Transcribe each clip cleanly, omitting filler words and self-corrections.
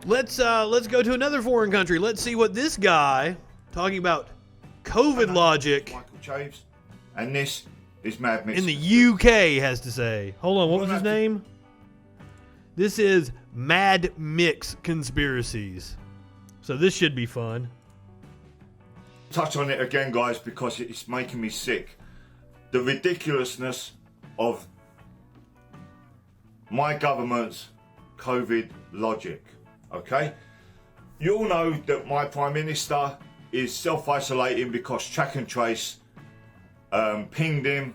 Let's go to another foreign country. Let's see what this guy talking about COVID logic Michael Chaves, and this is Mad Mix in the UK has to say. Hold on, what was his name? This is Mad Mix Conspiracies. So this should be fun. Touch on it again, guys, because it's making me sick. The ridiculousness of my government's COVID logic. Okay? You all know that my Prime Minister is self-isolating because track and trace pinged him.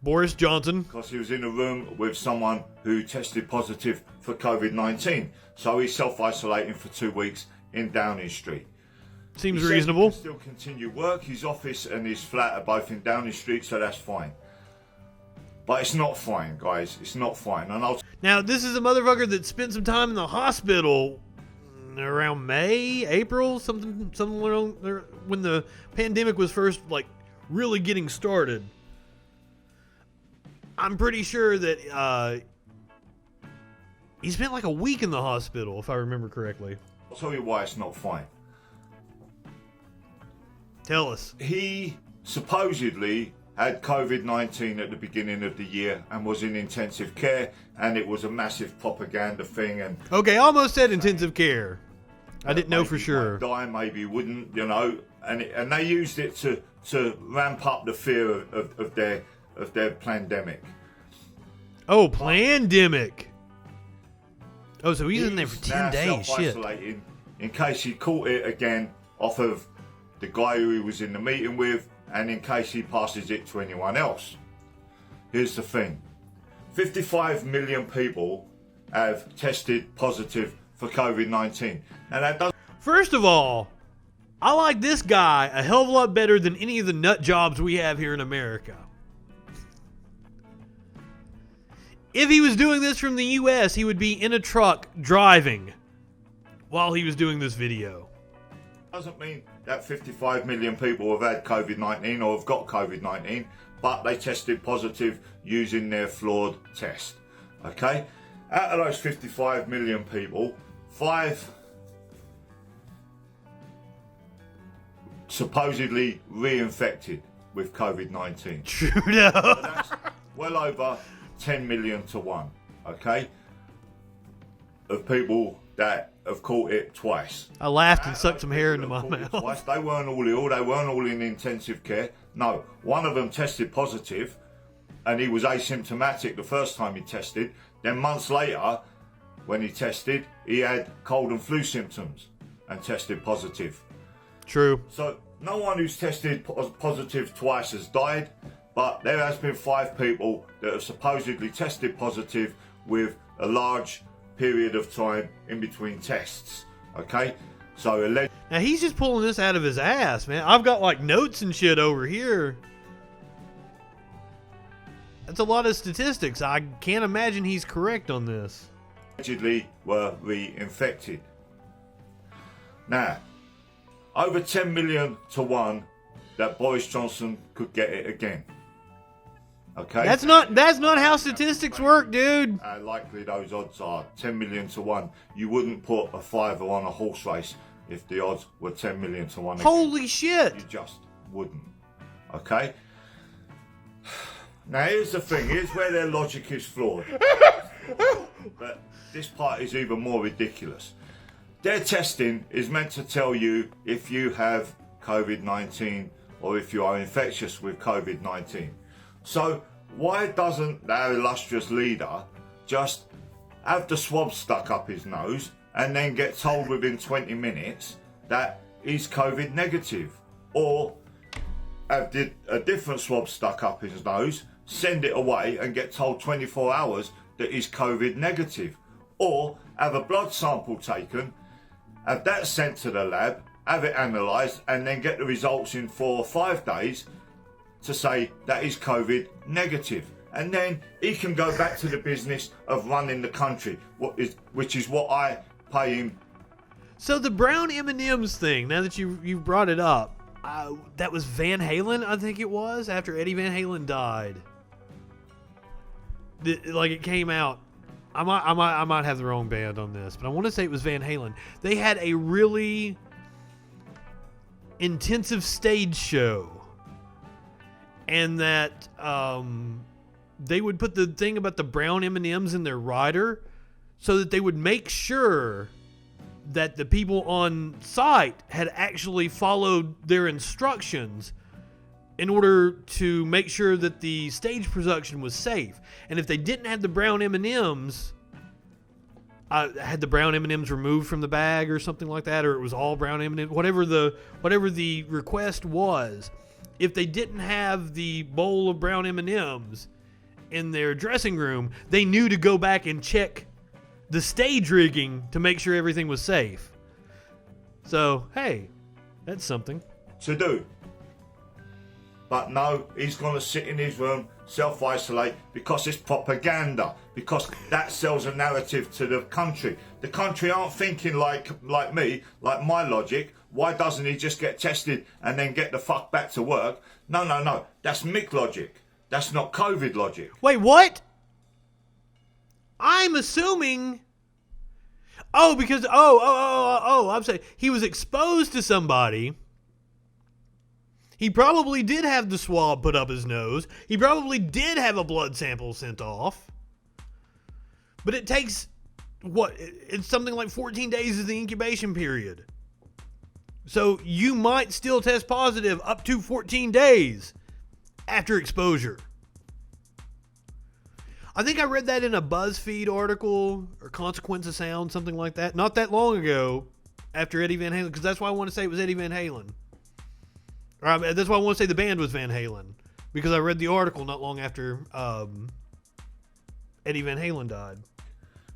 Boris Johnson. Because he was in a room with someone who tested positive for COVID-19. So he's self-isolating for 2 weeks in Downing Street. Seems he reasonable. He can still continue work. His office and his flat are both in Downing Street, so that's fine. But it's not fine, guys. It's not fine. And now, this is a motherfucker that spent some time in the hospital around May, April, something around there, when the pandemic was first, like, really getting started. I'm pretty sure that he spent like a week in the hospital, if I remember correctly. I'll tell you why it's not fine. Tell us. He supposedly had COVID-19 at the beginning of the year and was in intensive care, and it was a massive propaganda thing. And okay, almost said intensive care. I didn't know for sure. Maybe he might die, maybe he wouldn't, you know. And they used it to ramp up the fear of their pandemic. Oh, pandemic. Oh, so he's in there for 10 days. Shit. In case he caught it again off of the guy who he was in the meeting with, and in case he passes it to anyone else. Here's the thing. 55 million people have tested positive for COVID-19. And that does... First of all, I like this guy a hell of a lot better than any of the nut jobs we have here in America. If he was doing this from the US, he would be in a truck driving while he was doing this video. Doesn't mean that 55 million people have had COVID-19 or have got COVID-19, but they tested positive using their flawed test. Okay? Out of those 55 million people, 5 supposedly reinfected with COVID-19. True. So that's well over 10 million to 1, okay? Of people that have caught it twice. I laughed and sucked some hair into my mouth. Twice. They weren't all ill, they weren't all in intensive care. No, one of them tested positive and he was asymptomatic the first time he tested. Then months later, when he tested, he had cold and flu symptoms and tested positive. True. So no one who's tested positive twice has died, but there has been 5 people that have supposedly tested positive with a large period of time in between tests. Okay? So now he's just pulling this out of his ass, man. I've got like notes and shit over here. That's a lot of statistics. I can't imagine he's correct on this. Allegedly were reinfected. Now, over 10 million to 1 that Boris Johnson could get it again. Okay? That's not how statistics work, dude. Likely those odds are 10 million to 1. You wouldn't put a fiver on a horse race if the odds were 10 million to 1 again. Holy shit. You just wouldn't. Okay? Now here's the thing. Here's where their logic is flawed. But this part is even more ridiculous. Their testing is meant to tell you if you have COVID-19 or if you are infectious with COVID-19. So why doesn't our illustrious leader just have the swab stuck up his nose and then get told within 20 minutes that he's COVID negative? Or have a different swab stuck up his nose, send it away and get told 24 hours that he's COVID negative? Or have a blood sample taken, have that sent to the lab, have it analysed and then get the results in 4 or 5 days to say that he's COVID negative. And then he can go back to the business of running the country, which is what I pay him. So the brown M&M's thing, now that you brought it up, that was Van Halen, I think it was, after Eddie Van Halen died. Like it came out. I might have the wrong band on this, but I want to say it was Van Halen. They had a really intensive stage show, and that they would put the thing about the brown M&Ms in their rider so that they would make sure that the people on site had actually followed their instructions in order to make sure that the stage production was safe. And if they didn't have the brown M&Ms, had the brown M&Ms removed from the bag or something like that, or it was all brown M&Ms, whatever the request was, if they didn't have the bowl of brown M&Ms in their dressing room, they knew to go back and check the stage rigging to make sure everything was safe. So, hey, that's something to do. But no, he's going to sit in his room, self-isolate, because it's propaganda, because that sells a narrative to the country. The country aren't thinking like me, like my logic. Why doesn't he just get tested and then get the fuck back to work? No. That's Mick logic. That's not COVID logic. Wait, what? I'm assuming... because... I'm saying he was exposed to somebody. He probably did have the swab put up his nose. He probably did have a blood sample sent off. But it takes, it's something like 14 days is the incubation period. So you might still test positive up to 14 days after exposure. I think I read that in a BuzzFeed article or Consequence of Sound, something like that, not that long ago after Eddie Van Halen, because that's why I want to say it was Eddie Van Halen. That's why I want to say the band was Van Halen, because I read the article not long after Eddie Van Halen died.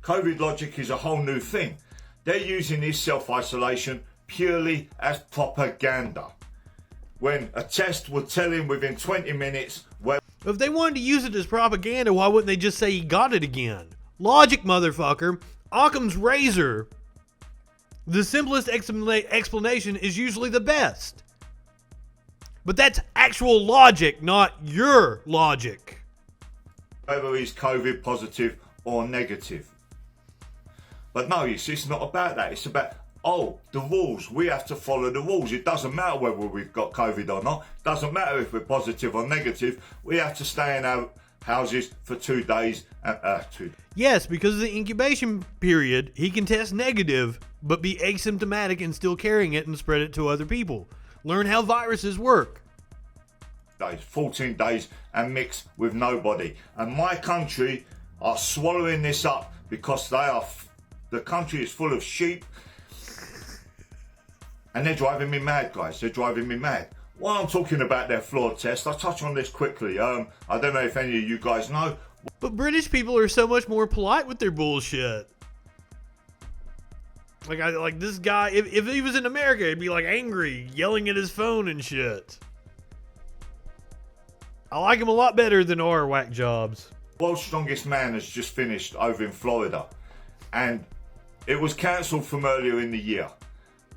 COVID logic is a whole new thing. They're using this self-isolation purely as propaganda. When a test would tell him within 20 minutes where... If they wanted to use it as propaganda, why wouldn't they just say he got it again? Logic, motherfucker. Occam's razor. The simplest explanation is usually the best. But that's actual logic, not your logic. Whether he's COVID positive or negative. But no, you see, it's not about that. It's about, the rules. We have to follow the rules. It doesn't matter whether we've got COVID or not. It doesn't matter if we're positive or negative. We have to stay in our houses for 2 days. Yes, because of the incubation period, he can test negative, but be asymptomatic and still carrying it and spread it to other people. Learn how viruses work. 14 days and mix with nobody. And my country are swallowing this up because the country is full of sheep. And they're driving me mad, guys. They're driving me mad. While I'm talking about their flawed test, I'll touch on this quickly. I don't know if any of you guys know. But British people are so much more polite with their bullshit. Like this guy, if he was in America, he'd be like angry, yelling at his phone and shit. I like him a lot better than our whack jobs. World's Strongest Man has just finished over in Florida. And it was cancelled from earlier in the year.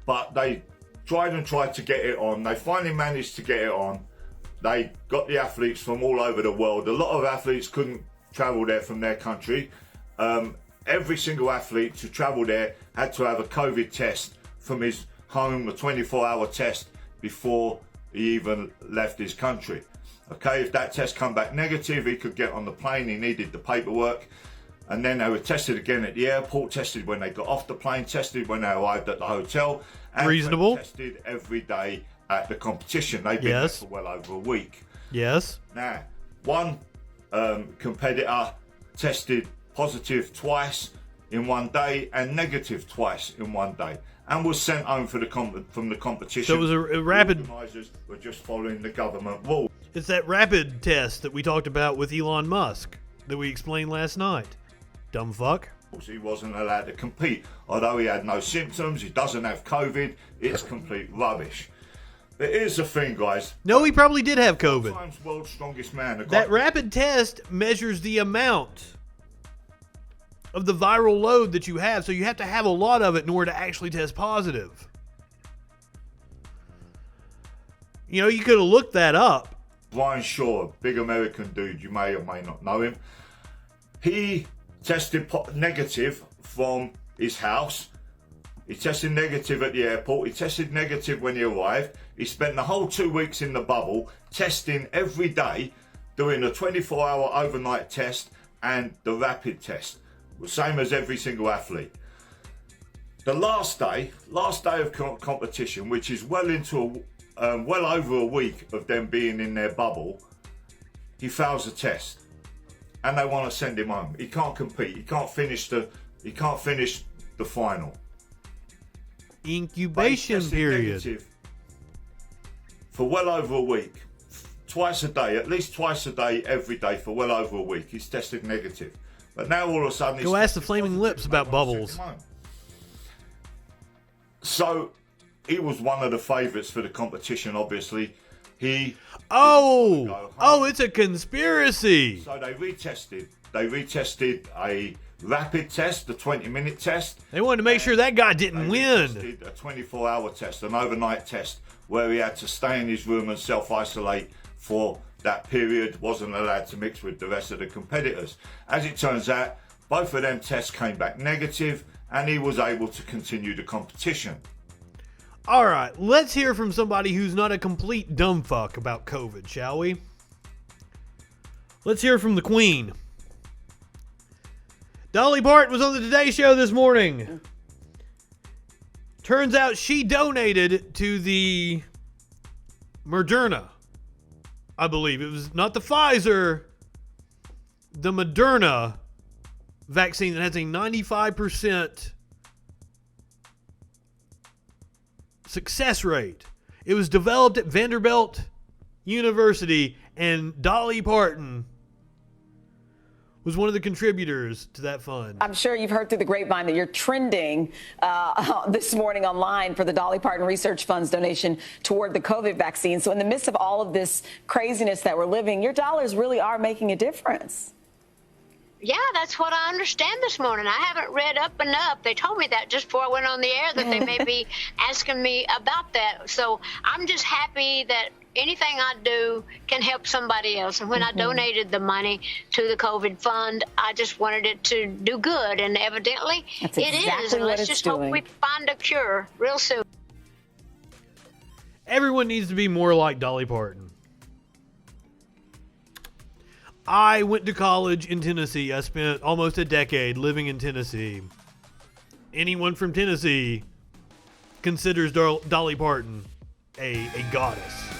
But they tried to get it on. They finally managed to get it on. They got the athletes from all over the world. A lot of athletes couldn't travel there from their country. Every single athlete to travel there had to have a COVID test from his home, a 24-hour test before he even left his country. Okay, if that test come back negative, he could get on the plane. He needed the paperwork. And then they were tested again at the airport, tested when they got off the plane, tested when they arrived at the hotel. And reasonable. Tested every day at the competition. They've been there for well over a week. Yes. Now, one competitor tested positive twice in one day and negative twice in one day, and was sent home from the competition. So it was a rapid. The organisers were just following the government rule. It's that rapid test that we talked about with Elon Musk that we explained last night. Dumb fuck. He wasn't allowed to compete, although he had no symptoms. He doesn't have COVID. It's complete rubbish. But here's the thing, guys. No, he probably did have COVID. Times World's Strongest Man. That rapid test measures the amount of the viral load that you have, so you have to have a lot of it in order to actually test positive. You know, you could have looked that up. Ryan Shaw, big American dude, you may or may not know him. He tested negative from his house. He tested negative at the airport. He tested negative when he arrived. He spent the whole 2 weeks in the bubble, testing every day, doing a 24-hour overnight test and the rapid test, the same as every single athlete. The last day of competition, which is well over a week of them being in their bubble, he fails the test, and they want to send him home. He can't compete. He can't finish the final. Incubation period. For well over a week, twice a day, at least twice a day, every day for well over a week. He's tested negative, but now all of a sudden, go ask the Flaming Lips about bubbles. So he was one of the favourites for the competition. Obviously, it's a conspiracy. So they retested a rapid test, the 20-minute test. They wanted to make sure that guy didn't win. They a 24-hour test, an overnight test, where he had to stay in his room and self-isolate for that period, wasn't allowed to mix with the rest of the competitors. As it turns out, both of them tests came back negative, and he was able to continue the competition. All right, let's hear from somebody who's not a complete dumbfuck about COVID, shall we? Let's hear from the Queen. Dolly Parton was on the Today Show this morning. Turns out she donated to the Moderna, I believe. It was not the Pfizer, the Moderna vaccine that has a 95% success rate. It was developed at Vanderbilt University, and Dolly Parton was one of the contributors to that fund. I'm sure you've heard through the grapevine that you're trending this morning online for the Dolly Parton Research Fund's donation toward the COVID vaccine. So in the midst of all of this craziness that we're living, your dollars really are making a difference. Yeah, that's what I understand this morning. I haven't read up enough. They told me that just before I went on the air, that they may be asking me about that. So I'm just happy that anything I do can help somebody else. And when I donated the money to the COVID fund, I just wanted it to do good. And evidently that's it exactly is. And let's what just it's hope doing. we find a cure real soon. Everyone needs to be more like Dolly Parton. I went to college in Tennessee. I spent almost a decade living in Tennessee. Anyone from Tennessee considers Dolly Parton a goddess.